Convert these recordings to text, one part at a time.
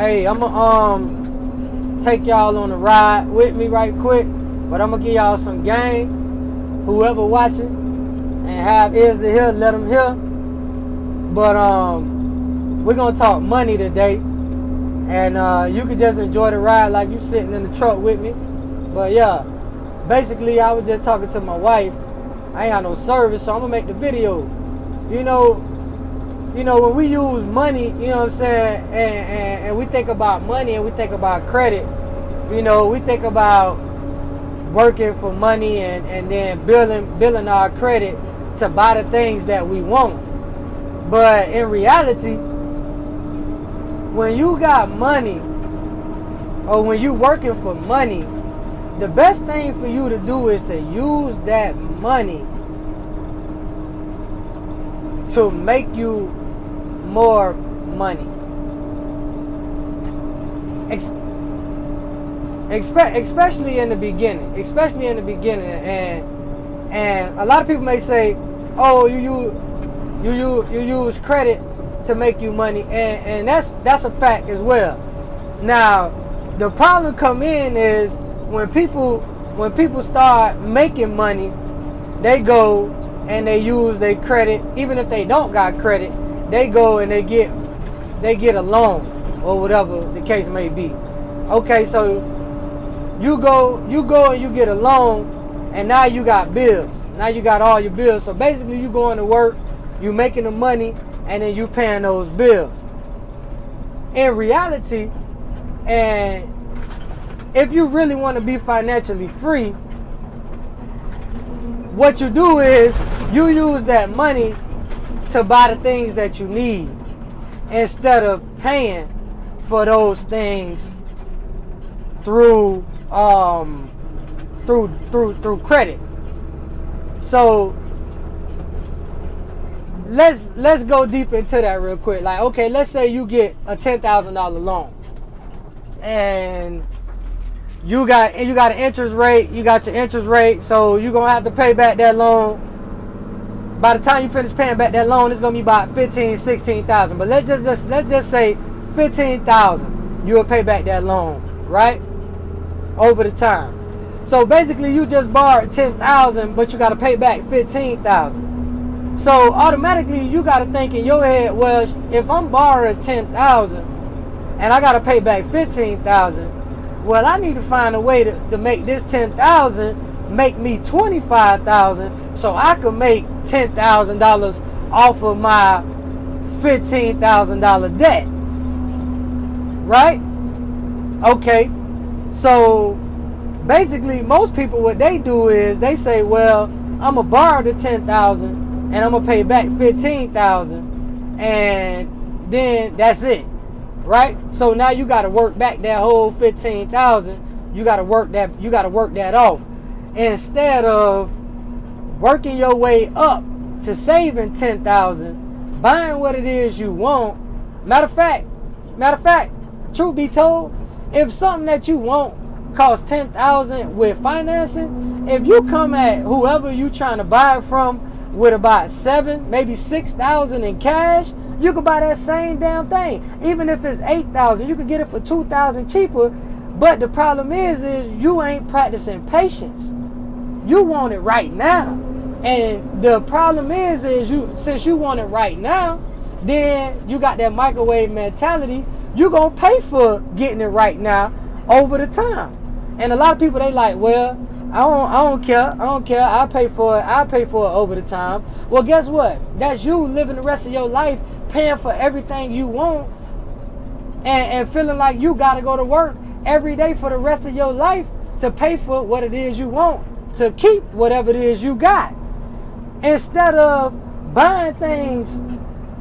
Hey, I'ma take y'all on a ride with me right quick, but I'm gonna give y'all some game. Whoever watching and have ears to hear, let them hear. But we're gonna talk money today, and you can just enjoy the ride like you sitting in the truck with me. But yeah, basically I was just talking to my wife. I ain't got no service, so I'm gonna make the video. You know, when we use money, you know what I'm saying, and we think about money and we think about credit, you know, we think about working for money and then building our credit to buy the things that we want. But in reality, when you got money or when you working for money, the best thing for you to do is to use that money to make you more money. Especially in the beginning. And a lot of people may say, oh, you use credit to make you money, and that's a fact as well. Now, the problem come in is when people start making money, they go and they use their credit. Even if they don't got credit, they go and they get a loan or whatever the case may be. Okay, so you go and you get a loan, and now you got bills. Now you got all your bills. So basically, you going to work, you making the money, and then you paying those bills. In reality, and if you really want to be financially free, what you do is you use that money to buy the things that you need instead of paying for those things through credit. So let's go deep into that real quick. Like, okay, let's say you get a $10,000 loan, and you got an interest rate. You got your interest rate, so you're gonna have to pay back that loan. By the time you finish paying back that loan, it's gonna be about $15,000-$16,000. But let's just say $15,000. You'll pay back that loan, right? Over the time. So basically, you just borrowed $10,000, but you got to pay back $15,000. So automatically, you got to think in your head, well, if I'm borrowing $10,000 and I got to pay back $15,000, well, I need to find a way to make this $10,000 make me $25,000, so I can make $10,000 off of my $15,000 debt. Right? Okay. So basically, most people, what they do is they say, well, I'm gonna borrow the $10,000 and I'm gonna pay back $15,000, and then that's it. Right? So now you got to work back that whole $15,000. You got to work that off, instead of working your way up to saving $10,000, buying what it is you want. Matter of fact, truth be told, if something that you want costs $10,000 with financing, if you come at whoever you trying to buy it from with about $7,000, maybe $6,000 in cash, you can buy that same damn thing. Even if it's $8,000, you can get it for $2,000 cheaper. But the problem is you ain't practicing patience. You want it right now. And the problem is since you want it right now, then you got that microwave mentality. You're going to pay for getting it right now over the time. And a lot of people, they like, well, I don't care. I'll pay for it over the time. Well, guess what? That's you living the rest of your life paying for everything you want and feeling like you got to go to work every day for the rest of your life to pay for what it is you want, to keep whatever it is you got. Instead of buying things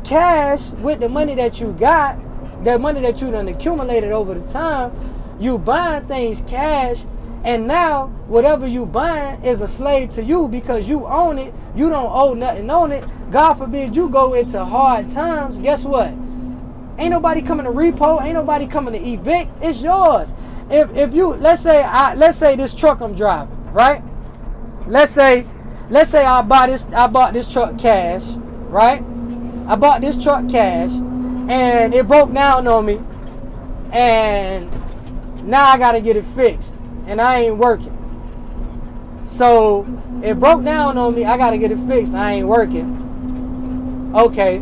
cash with the money that you got, the money that you done accumulated over the time, you buying things cash, and now whatever you buying is a slave to you because you own it. You don't owe nothing on it. God forbid you go into hard times. Guess what? Ain't nobody coming to repo. Ain't nobody coming to evict. It's yours. If you let's say this truck I'm driving, right? Let's say I bought this truck cash, right? I bought this truck cash, and it broke down on me, and now I gotta get it fixed, and I ain't working. So it broke down on me. I gotta get it fixed. I ain't working. Okay,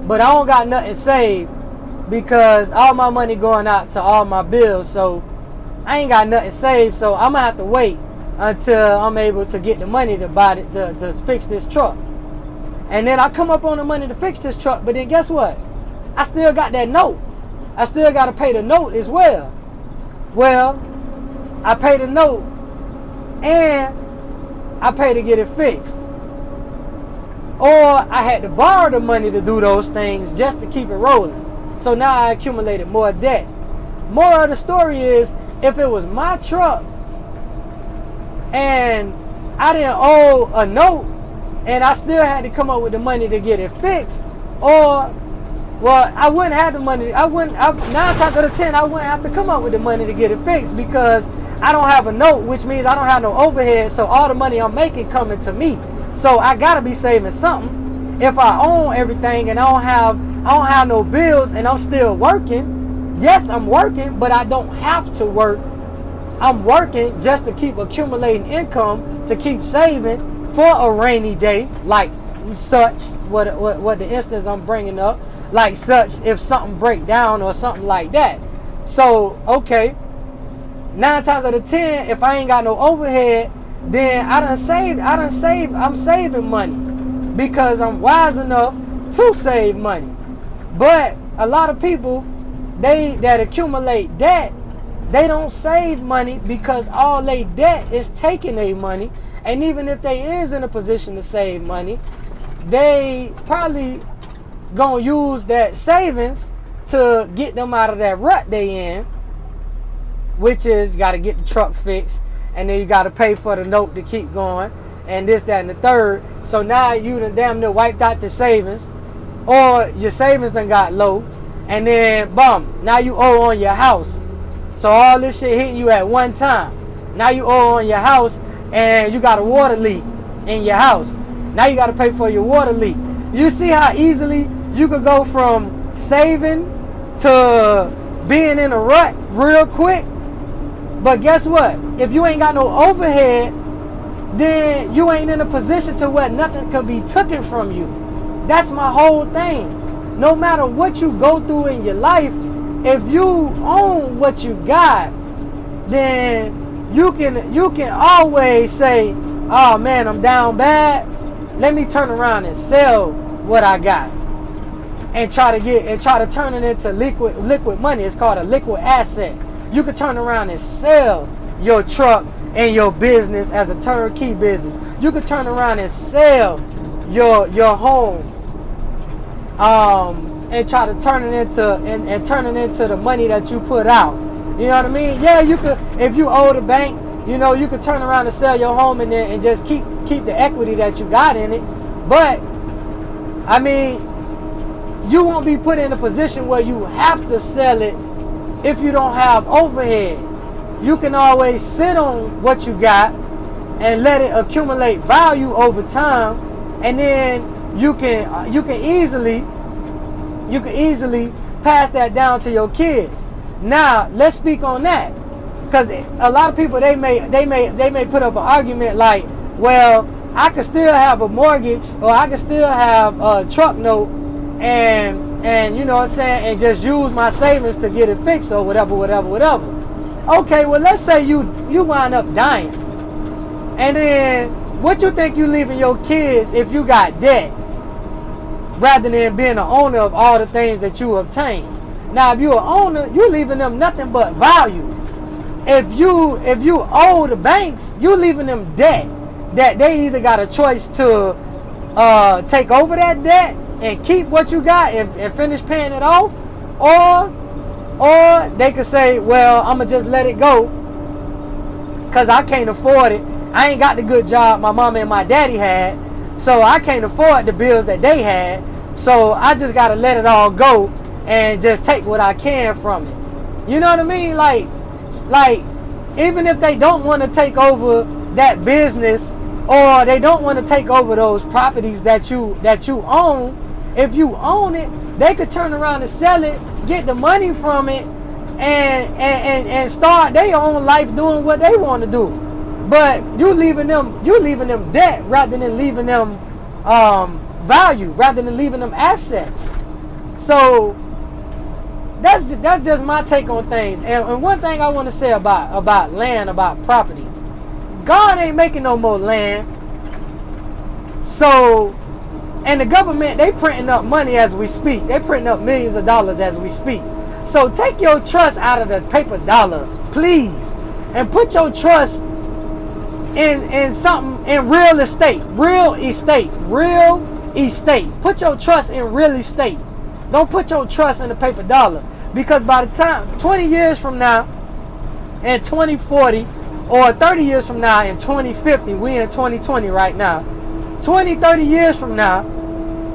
but I don't got nothing saved because all my money going out to all my bills. So I ain't got nothing saved. So I'm gonna have to wait until I'm able to get the money to buy it to fix this truck. And then I come up on the money to fix this truck. But then guess what? I still got that note. I still got to pay the note as well. Well, I pay the note and I pay to get it fixed. Or I had to borrow the money to do those things just to keep it rolling. So now I accumulated more debt. Moral of the story is, if it was my truck and I didn't owe a note and I still had to come up with the money to get it fixed, or well, I wouldn't have the money. 9 times out of 10, I wouldn't have to come up with the money to get it fixed because I don't have a note, which means I don't have no overhead. So all the money I'm making coming to me. So I gotta be saving something. If I own everything and I don't have no bills and I'm still working, yes, I'm working, but I don't have to work. I'm working just to keep accumulating income, to keep saving for a rainy day, like such. What the instance I'm bringing up. Like such, if something break down or something like that. So, okay, 9 times out of 10, if I ain't got no overhead, then I'm saving money because I'm wise enough to save money. But a lot of people, that accumulate debt, they don't save money because all they debt is taking their money. And even if they is in a position to save money, they probably gonna use that savings to get them out of that rut they in, which is you gotta get the truck fixed, and then you gotta pay for the note to keep going, and this, that, and the third. So now you done damn near wiped out your savings, or your savings done got low, and then boom, now you owe on your house. So all this shit hitting you at one time. Now you owe on your house, and you got a water leak in your house. Now you gotta pay for your water leak. You see how easily you could go from saving to being in a rut real quick? But guess what? If you ain't got no overhead, then you ain't in a position to where nothing can be taken from you. That's my whole thing. No matter what you go through in your life, if you own what you got, then you can always say, oh man, I'm down bad. Let me turn around and sell what I got and try to turn it into liquid money. It's called a liquid asset. You could turn around and sell your truck and your business as a turnkey business. You could turn around and sell your home and try to turn it into the money that you put out. You know what I mean? Yeah, you could, if you owe the bank, you know, you could turn around and sell your home and just keep the equity that you got in it. But I mean, you won't be put in a position where you have to sell it if you don't have overhead. You can always sit on what you got and let it accumulate value over time, and then you can easily pass that down to your kids. Now let's speak on that, because a lot of people they may put up an argument like, well, I could still have a mortgage, or I could still have a truck note, and you know what I'm saying, and just use my savings to get it fixed or whatever. Okay, well, let's say you wind up dying, and then what you think you leaving your kids if you got debt, rather than being the owner of all the things that you obtained? Now, if you're an owner, you're leaving them nothing but value. If you owe the banks, you're leaving them debt that they either got a choice to take over that debt and keep what you got and finish paying it off, or they could say, well, I'm gonna just let it go because I can't afford it. I ain't got the good job my mama and my daddy had, so I can't afford the bills that they had, so I just gotta let it all go and just take what I can from it. You know what I mean? Like even if they don't want to take over that business, or they don't want to take over those properties that you own, if you own it, they could turn around and sell it, get the money from it, and start their own life doing what they want to do. But you leaving them debt rather than leaving them value, rather than leaving them assets. So that's just my take on things. And one thing I want to say about land, about property, God ain't making no more land. So, and the government, they printing up money as we speak. They printing up millions of dollars as we speak. So take your trust out of the paper dollar, please, and put your trust in something, in real estate. Put your trust in real estate. Don't put your trust in the paper dollar, because by the time 20 years from now, in 2040, or 30 years from now in 2050, we in 2020 right now, 20, 30 years from now,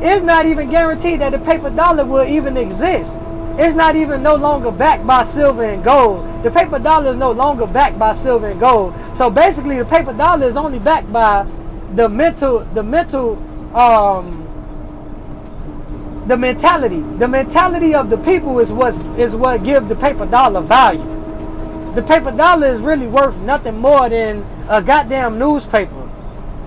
it's not even guaranteed that the paper dollar will even exist. It's not even no longer backed by silver and gold. The paper dollar is no longer backed by silver and gold. So basically the paper dollar is only backed by the mentality. The mentality of the people is what gives the paper dollar value. The paper dollar is really worth nothing more than a goddamn newspaper.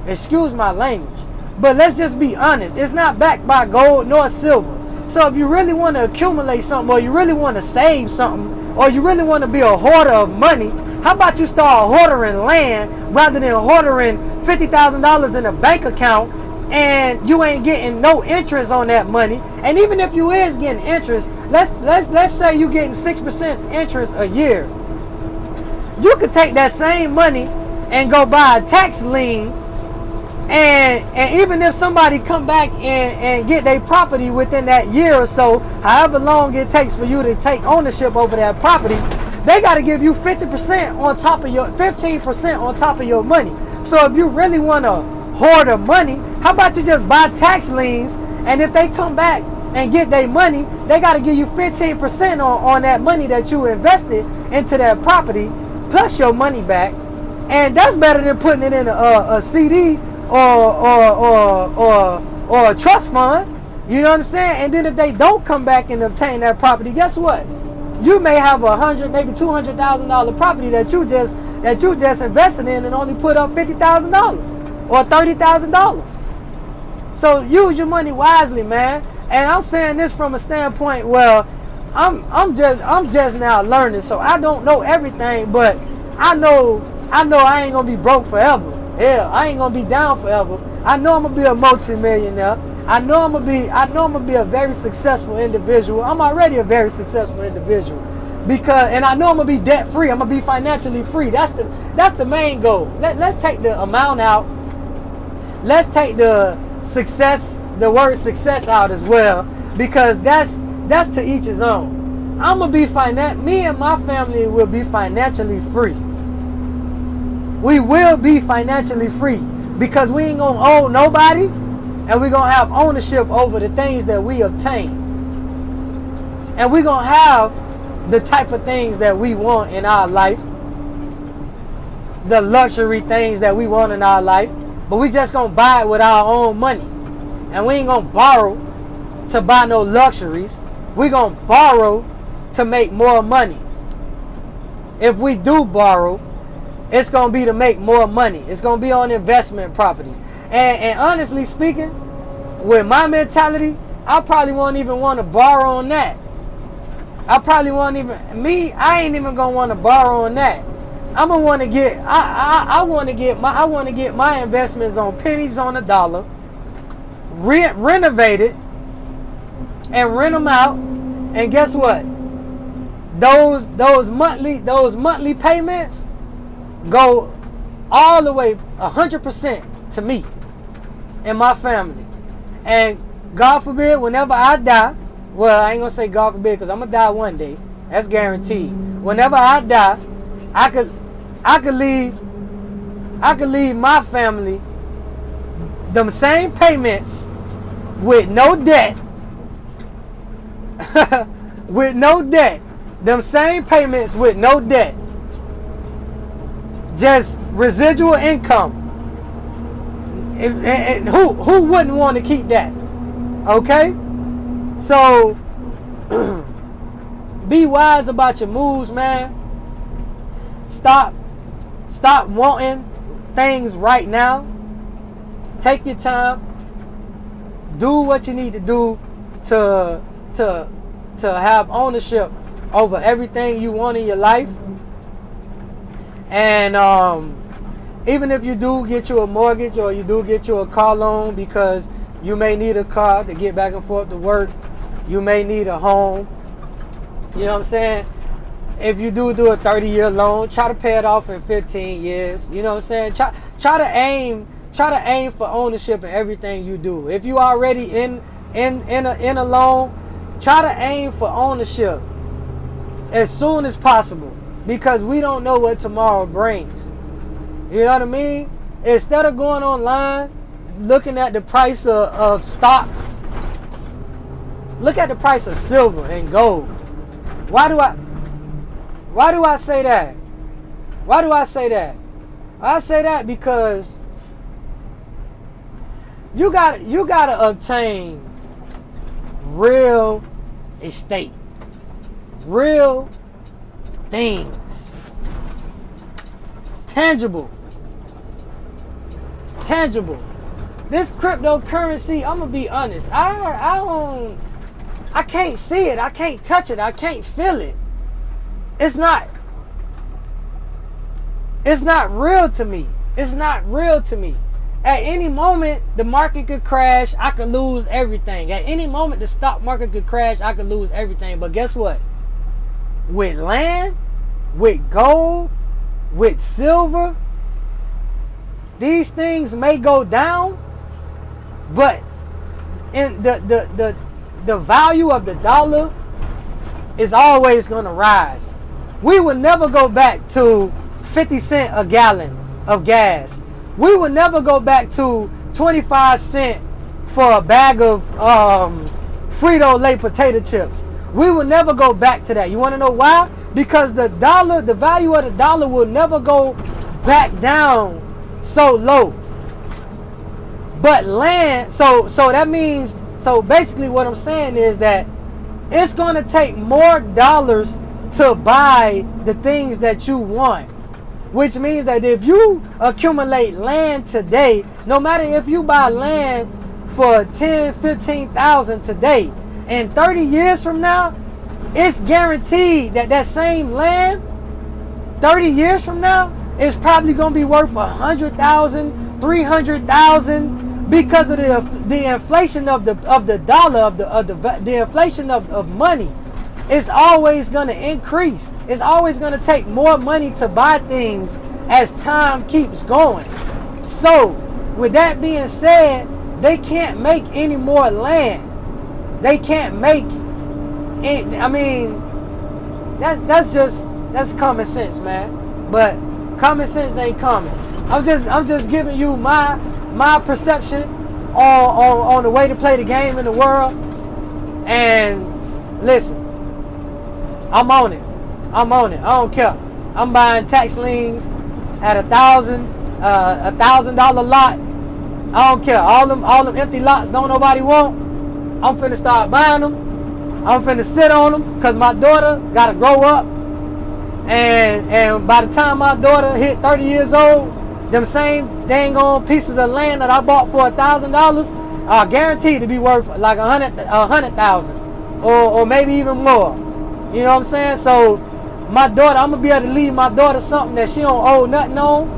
Excuse my language. But let's just be honest. It's not backed by gold nor silver. So if you really want to accumulate something, or you really want to save something, or you really want to be a hoarder of money, how about you start hoarding land rather than hoarding $50,000 in a bank account and you ain't getting no interest on that money? And even if you is getting interest, let's say you getting 6% interest a year. You could take that same money and go buy a tax lien, and even if somebody come back and get their property within that year or so, however long it takes for you to take ownership over that property, they got to give you 50% on top of your 15% on top of your money. So if you really want to hoard the money, how about you just buy tax liens, and if they come back and get their money, they got to give you 15% on that money that you invested into that property, plus your money back. And that's better than putting it in a CD or a trust fund. You know what I'm saying? And then if they don't come back and obtain that property, guess what? You may have $100,000, maybe $200,000 property that you just invested in and only put up $50,000 or $30,000. So use your money wisely, man. And I'm saying this from a standpoint where I'm just now learning, so I don't know everything, but I know I ain't gonna be broke forever. Hell, I ain't gonna be down forever. I know I'm gonna be a multi-millionaire. I know I'm gonna be a very successful individual. I'm already a very successful individual, and I know I'm gonna be debt free. I'm gonna be financially free. That's the main goal. Let's take the amount out. Let's take the word success out as well, because that's to each his own. I'm gonna be me and my family will be financially free. We will be financially free, because we ain't gonna owe nobody, and we're gonna have ownership over the things that we obtain. And we're gonna have the type of things that we want in our life, the luxury things that we want in our life, but we just gonna buy it with our own money. And we ain't gonna borrow to buy no luxuries. We're gonna borrow to make more money. If we do borrow, it's going to be to make more money. It's going to be on investment properties. And honestly speaking, with my mentality, I probably won't even want to borrow on that. I ain't even going to want to borrow on that. I'm going to want to get, I want to get my investments on pennies on the dollar, renovate it, and rent them out. And guess what? Those monthly payments go all the way 100% to me and my family. And God forbid, whenever I die, well, I ain't gonna say God forbid, because I'm gonna die one day. That's guaranteed. Whenever I die, I could leave my family them same payments with no debt. With no debt. Them same payments with no debt. Just residual income. And who wouldn't want to keep that? Okay? So Be wise about your moves, man. Stop wanting things right now. Take your time. Do what you need to do to have ownership over everything you want in your life. And even if you do get you a mortgage or you do get you a car loan, because you may need a car to get back and forth to work, you may need a home, you know what I'm saying? If you do a 30-year loan, try to pay it off in 15 years. You know what I'm saying? Try to aim for ownership in everything you do. If you already in a loan, try to aim for ownership as soon as possible, because we don't know what tomorrow brings. You know what I mean? Instead of going online, looking at the price of stocks, look at the price of silver and gold. Why do I say that? Why do I say that? I say that because you gotta obtain real estate, real things, tangible. This cryptocurrency, I'm gonna be honest, I can't see it, I can't touch it, I can't feel it. It's not real to me. It's not real to me. At any moment, the market could crash. I could lose everything. At any moment, the stock market could crash. I could lose everything. But guess what? With land, with gold, with silver, these things may go down, but in the value of the dollar is always going to rise. We will never go back to 50 cents a gallon of gas. We will never go back to 25 cents for a bag of Frito-Lay potato chips. We will never go back to that. You want to know why? Because the value of the dollar will never go back down so low. But land, so that means, so basically what I'm saying is that it's going to take more dollars to buy the things that you want. Which means that if you accumulate land today, no matter if you buy land for $10,000, $15,000 today, and 30 years from now, it's guaranteed that that same land, 30 years from now, is probably going to be worth $100,000, $300,000 because of the inflation of the dollar, the inflation of money. It's always going to increase. It's always going to take more money to buy things as time keeps going. So, with that being said, they can't make any more land. They can't make it. I mean, that's common sense, man. But common sense ain't common. I'm just giving you my perception on the way to play the game in the world. And listen, I'm on it. I don't care. I'm buying tax liens at $1,000 lot. I don't care. All them empty lots don't nobody want. I'm finna start buying them. I'm finna sit on them because my daughter gotta grow up. And by the time my daughter hit 30 years old, them same dang on pieces of land that I bought for $1,000 are guaranteed to be worth like $100,000 or maybe even more. You know what I'm saying? So my daughter, I'm gonna be able to leave my daughter something that she don't owe nothing on.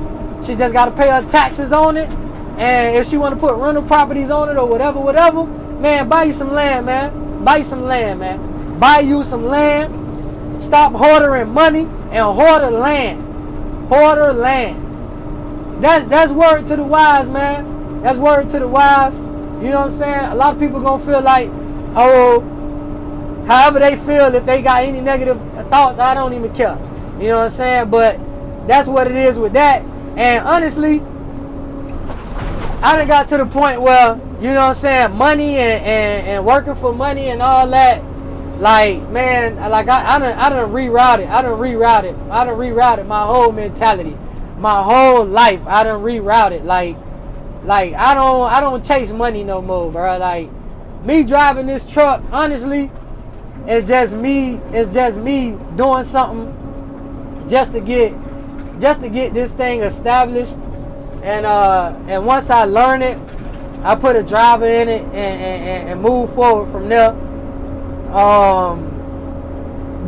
She just gotta pay her taxes on it. And if she wanna put rental properties on it or whatever, man, buy you some land, man. Buy you some land, man. Buy you some land. Stop hoarding money and hoard land. Hoarder land. That's word to the wise, man. That's word to the wise. You know what I'm saying? A lot of people gonna feel like, oh, however they feel, if they got any negative thoughts, I don't even care. You know what I'm saying? But that's what it is with that. And honestly, I done got to the point where, you know what I'm saying, money and working for money and all that, like, man, like I done rerouted. I done rerouted my whole mentality. My whole life, I done rerouted. Like I don't chase money no more, bro. Like, me driving this truck, honestly, It's just me doing something just to get this thing established. And once I learn it, I put a driver in it and move forward from there.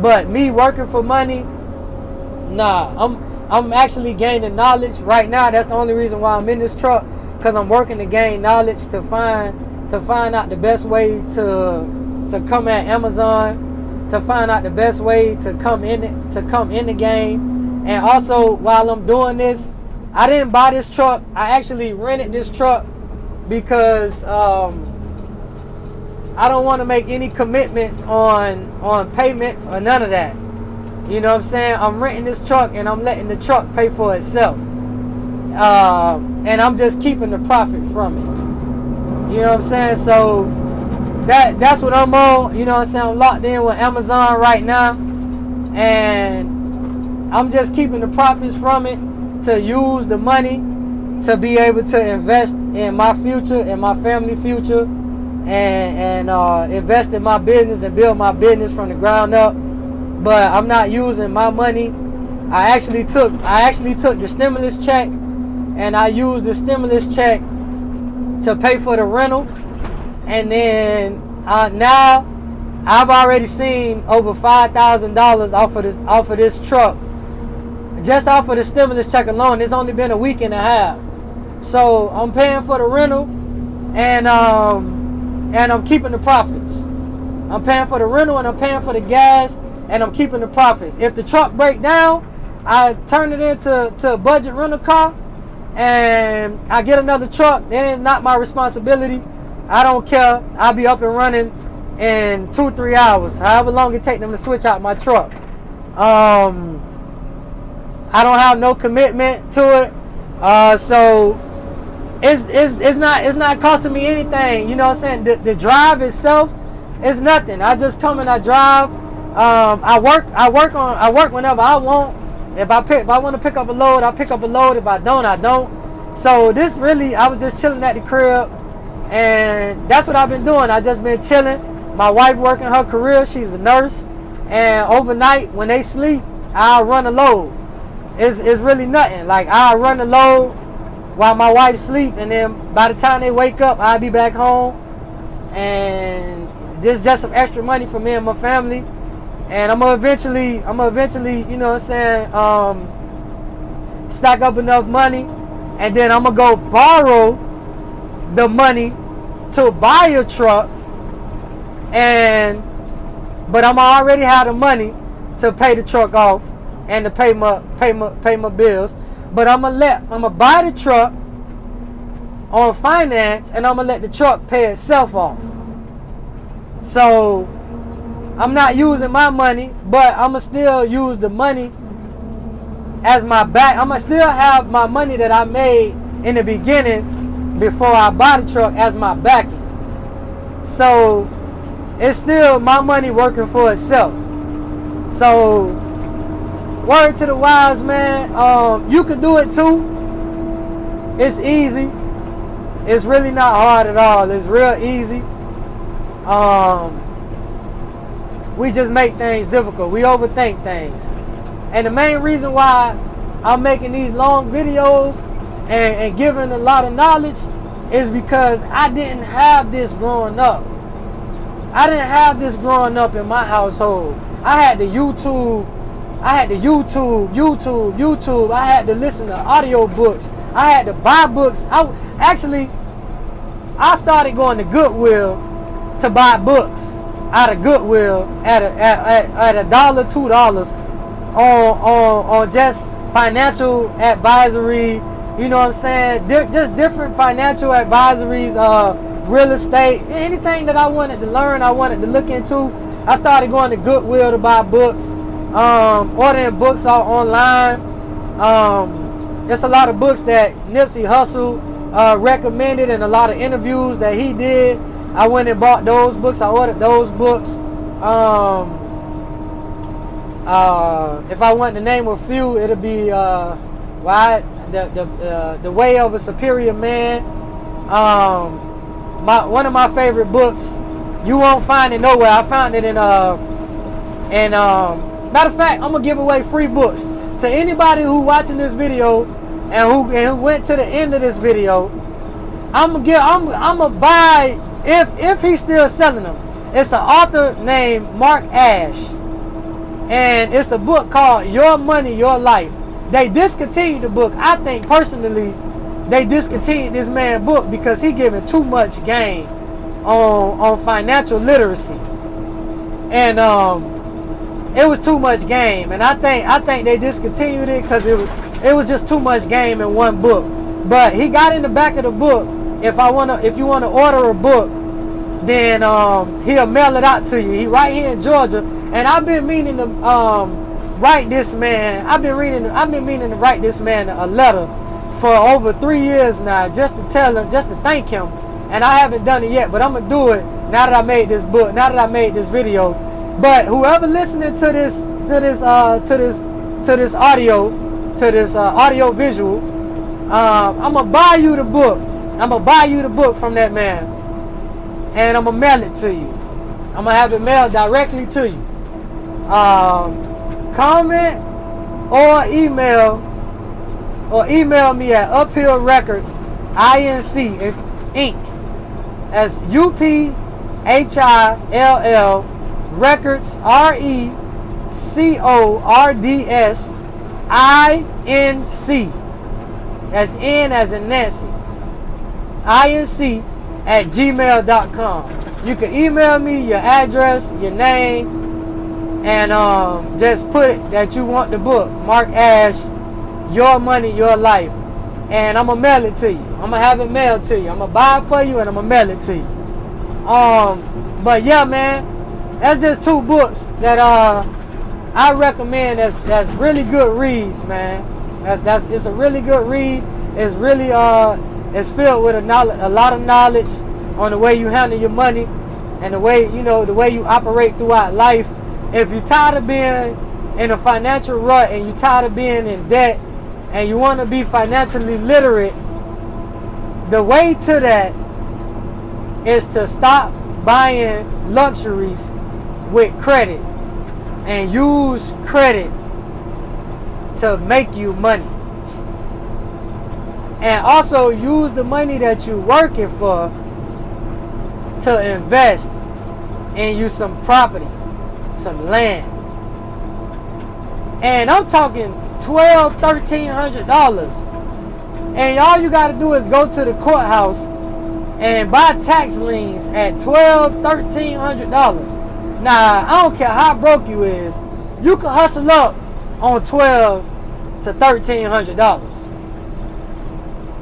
But me working for money, nah. I'm actually gaining knowledge right now. That's the only reason why I'm in this truck, because I'm working to gain knowledge to find out the best way to come at Amazon, to find out the best way to come in the game. And also, while I'm doing this, I didn't buy this truck. I actually rented this truck because I don't want to make any commitments on payments or none of that. You know what I'm saying? I'm renting this truck and I'm letting the truck pay for itself. And I'm just keeping the profit from it. You know what I'm saying? So that's what I'm on. You know what I'm saying? I'm locked in with Amazon right now. And I'm just keeping the profits from it to use the money to be able to invest in my future and my family future, and invest in my business and build my business from the ground up. But I'm not using my money. I actually took the stimulus check, and I used the stimulus check to pay for the rental. And then now I've already seen over $5,000 off of this truck, just off of the stimulus check alone. It's only been a week and a half. So I'm paying for the rental, and I'm keeping the profits. I'm paying for the rental and I'm paying for the gas, and I'm keeping the profits. If the truck break down, I turn it into a budget rental car, and I get another truck. Then it's not my responsibility. I don't care. I'll be up and running in 2-3 hours, however long it takes them to switch out my truck. I don't have no commitment to it, so it's not costing me anything. You know what I'm saying? The drive itself is nothing. I just come and I drive. I work whenever I want. If I want to pick up a load, I pick up a load. If I don't, I don't. So this really, I was just chilling at the crib, and that's what I've been doing. I just been chilling. My wife working her career. She's a nurse, and overnight when they sleep, I'll run a load. It's really nothing. Like, I'll run the load while my wife sleep, and then by the time they wake up, I'll be back home. And this is just some extra money for me and my family. And I'm gonna eventually, you know what I'm saying, stack up enough money, and then I'm gonna go borrow the money to buy a truck. But I'm already have the money to pay the truck off and to pay my bills. But I'm gonna buy the truck on finance, and I'm gonna let the truck pay itself off. So I'm not using my money, but I'm gonna still use the money as my back. I'm gonna still have my money that I made in the beginning before I buy the truck as my backing. So it's still my money working for itself. So word to the wise, man. You can do it too. It's easy. It's really not hard at all. It's real easy. We just make things difficult. We overthink things. And the main reason why I'm making these long videos and giving a lot of knowledge is because I didn't have this growing up. I didn't have this growing up in my household. I had to YouTube. I had to listen to audio books. I had to buy books. I started going to Goodwill to buy books out of Goodwill at $1, $2 on just financial advisory. You know what I'm saying? Just different financial advisories, real estate, anything that I wanted to learn, I wanted to look into. I started going to Goodwill to buy books, ordering books out online. There's a lot of books that Nipsey Hussle recommended, and a lot of interviews that he did. I went and bought those books. I ordered those books. If I want to name a few, it'll be The Way of a Superior Man. One of my favorite books You won't find it nowhere. I found it in matter of fact, I'm gonna give away free books to anybody who watching this video and who went to the end of this video. I'm gonna buy, if he's still selling them. It's an author named Mark Ash, and it's a book called Your Money, Your Life. They discontinued the book. I think personally they discontinued this man's book because he giving too much game on financial literacy, and it was too much game, and I think they discontinued it because it was just too much game in one book. But he got in the back of the book, if you wanna order a book, then he'll mail it out to you. He right here in Georgia, and I've been meaning to write this man. I've been meaning to write this man a letter for over 3 years now, just to tell him, just to thank him, and I haven't done it yet. But I'm gonna do it now that I made this book, now that I made this video. But whoever listening to this audio visual, I'm gonna buy you the book. I'm gonna buy you the book from that man, and I'm gonna mail it to you. I'm gonna have it mailed directly to you. Comment or email me at Uphillrecordsinc, as UPHILL Records, RECORDSINC, as N as in Nancy, INC at gmail.com. You can email me your address, your name, and just put that you want the book, Mark Ash, Your Money, Your Life, and I'm gonna mail it to you. I'm gonna have it mailed to you. I'm gonna buy it for you, and I'm gonna mail it to you. But yeah, man, that's just 2 books that I recommend. That's really good reads, man. It's a really good read. It's really it's filled with a lot of knowledge on the way you handle your money and the way you operate throughout life. If you're tired of being in a financial rut and you're tired of being in debt and you want to be financially literate, the way to that is to stop buying luxuries with credit and use credit to make you money. And also use the money that you're working for to invest in you some property, some land. And I'm talking $1,200-$1,300. And all you got to do is go to the courthouse and buy tax liens at $1,200-$1,300. Now, I don't care how broke you is, you can hustle up on $1,200-$1,300.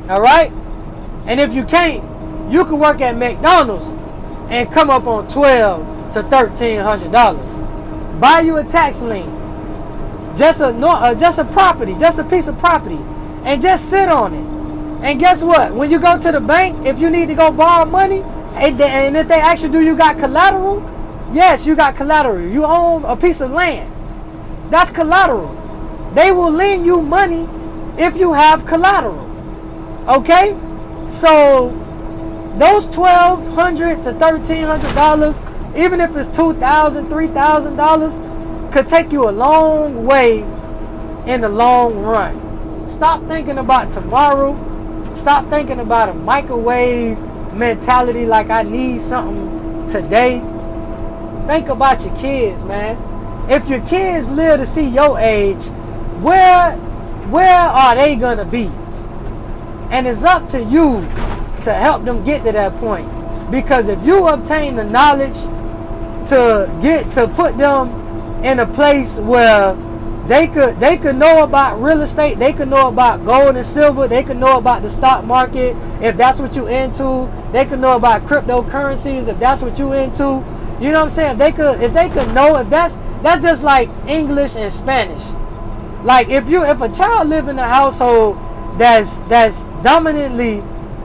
All right? And if you can't, you can work at McDonald's and come up on $1,200-$1,300. Buy you a tax lien, just a property, just a piece of property, and just sit on it. And guess what? When you go to the bank, if you need to go borrow money, and if they ask you, do you got collateral? Yes, you got collateral. You own a piece of land. That's collateral. They will lend you money if you have collateral. Okay? So those $1,200 to $1,300, even if it's $2,000, $3,000, could take you a long way in the long run. Stop thinking about tomorrow. Stop thinking about a microwave mentality like I need something today. Think about your kids, man. If your kids live to see your age, where are they gonna be? And it's up to you to help them get to that point. Because if you obtain the knowledge to put them in a place where they could know about real estate, they could know about gold and silver, they could know about the stock market if that's what you're into, they could know about cryptocurrencies if that's what you're into. You know what I'm saying? If they could know, if that's just like English and Spanish. Like if a child live in a household that's dominantly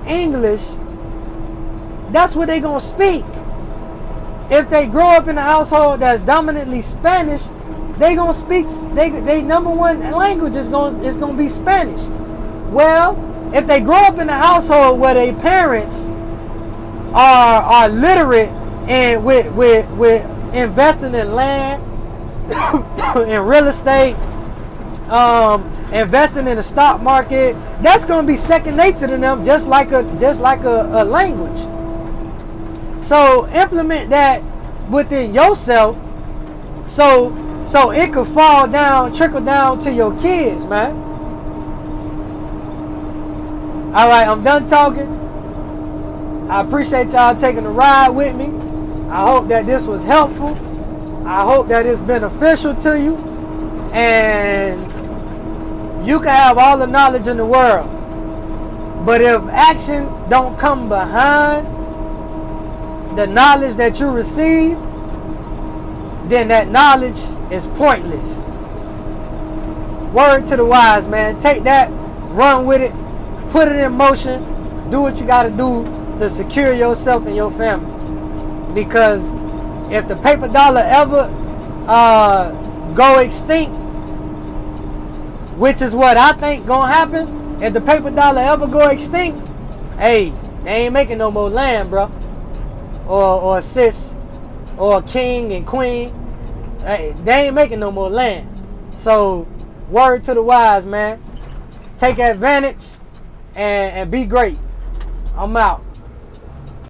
English, that's what they gonna speak. If they grow up in a household that's dominantly Spanish, they gonna speak. They number one language is gonna be Spanish. Well, if they grow up in a household where their parents are literate And with investing in land, in real estate, investing in the stock market, that's gonna be second nature to them, just like a language. So implement that within yourself, so it could trickle down to your kids, man. All right, I'm done talking. I appreciate y'all taking the ride with me. I hope that this was helpful. I hope that it's beneficial to you, and you can have all the knowledge in the world, but if action don't come behind the knowledge that you receive, then that knowledge is pointless. Word to the wise, man. Take that, run with it, put it in motion, do what you got to do to secure yourself and your family. Because if the paper dollar ever go extinct, which is what I think gonna happen, if the paper dollar ever go extinct, hey, they ain't making no more land, bro. Or sis, or king and queen. Hey, they ain't making no more land. So, word to the wise, man. Take advantage and be great. I'm out.